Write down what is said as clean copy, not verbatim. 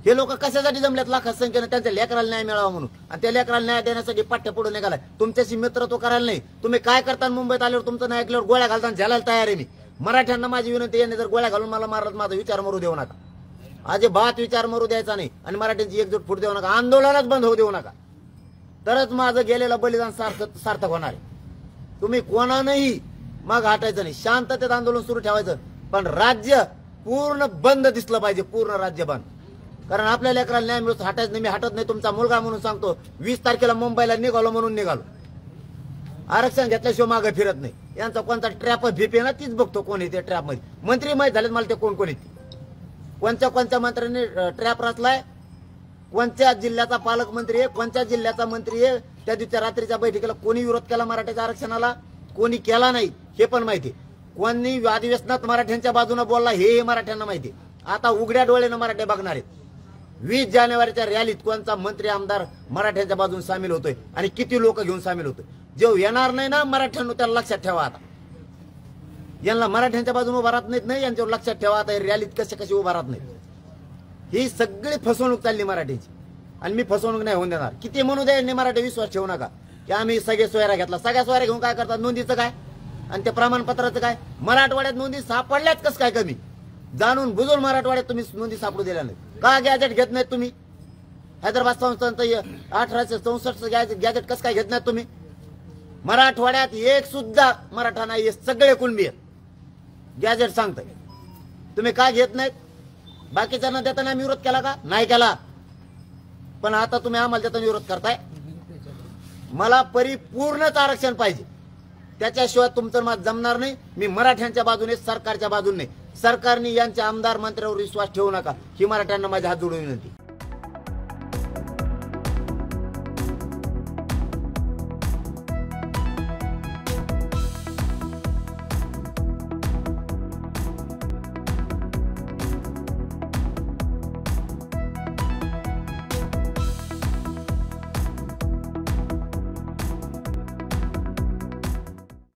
हे लोक कशासाठी जमल्यात लाखात संख्येने त्यांच्या लेकराला न्याय मिळावा म्हणून, आणि त्या लेकराला न्याय देण्यासाठी पाठ्य पुढे निघालाय. तुमच्याशी मित्रत्व करायला नाही. तुम्ही काय करता मुंबईत आल्यावर तुमचं नाही ऐकल्यावर गोळ्या घालताना झेलायला तयार आहे मी. मराठ्यांना माझी विनंती, यांनी जर गोळ्या घालून मला मारत माझा विचार मरू देऊ नका. अजिबात विचार मरू द्यायचा नाही आणि मराठ्यांची एकजूट फूट देऊ नका. आंदोलनच बंद होऊ देऊ नका. तरच माझं गेलेलं बलिदान सार्थक होणार आहे. तुम्ही कोणानंही मग हटायचं नाही. शांततेत आंदोलन सुरू ठेवायचं, पण राज्य पूर्ण बंद दिसलं पाहिजे. पूर्ण राज्य बंद. कारण आपल्या लेकराला न्याय मिळतो. हटायचं नाही. मी हटत नाही. तुमचा मुलगा म्हणून सांगतो. 20 तारखेला मुंबईला निघालो म्हणून निघालो. आरक्षण घेतल्याशिवाय मागे फिरत नाही. यांचा कोणता ट्रॅप भीपी ना तीच बघतो कोण येते ट्रॅप मध्ये. मंत्री माहीत झालेत मला ते कोण कोण येते. कोणत्या मंत्र्यांनी ट्रॅप रचलाय, कोणत्या जिल्ह्याचा पालकमंत्री आहे, कोणत्या जिल्ह्याचा मंत्री आहे. त्या दिवशी रात्रीच्या बैठकीला कोणी विरोध केला मराठ्याच्या आरक्षणाला, कोणी केला नाही हे पण माहिती. कोणी अधिवेशनात मराठ्यांच्या बाजूने बोलला हे मराठ्यांना माहिती. आता उघड्या डोळ्यानं मराठे बघणार आहेत. 20 जानेवारीच्या रॅलीत कोणता मंत्री आमदार मराठ्यांच्या बाजून सामील होतोय आणि किती लोक घेऊन सामील होतोय. जो येणार नाही ना मराठ्यांनो त्याला लक्षात ठेवा. आता यांना मराठ्यांच्या बाजूने उभा राहत नाहीत नाही, यांच्यावर लक्षात ठेवा. आता रॅलीत कसे उभा राहत नाहीत. ही सगळी फसवणूक चालली मराठ्यांची आणि मी फसवणूक नाही होऊन देणार. किती म्हणू द्या यांनी मराठी विश्वास ठेवू नका की आम्ही सगळे सोयरा घेतला. सगळ्या सोयरा घेऊन काय करतात, नोंदीचं काय आणि त्या प्रमाणपत्राचं काय. मराठवाड्यात नोंदी सापडल्यात कसं काय कमी, जाणून बुजून मराठवाड्यात तुम्ही नोंदी सापडू दिल्या नाही का. गॅजेट घेत नाहीत तुम्ही. हैदराबाद संस्थांचं 1864 गॅजेट कसं काय घेत नाहीत तुम्ही. मराठवाड्यात एक सुद्धा मराठा नाही, सगळे कुणबी आहेत. गॅजेट सांगताय तुम्ही काय घेत नाहीत. बाकीच्यांना देताना आम्ही विरोध केला का, नाही केला. पण आता तुम्ही आम्हाला देताना विरोध करताय. मला परिपूर्णच आरक्षण पाहिजे. त्याच्याशिवाय तुमचं मत जमणार नाही. मी मराठ्यांच्या बाजूने, सरकारच्या बाजूने. सरकारने यांच्या आमदार मंत्र्यावर विश्वास ठेवू नका ही मराठ्यांना माझ्या हात जोडून विनंती.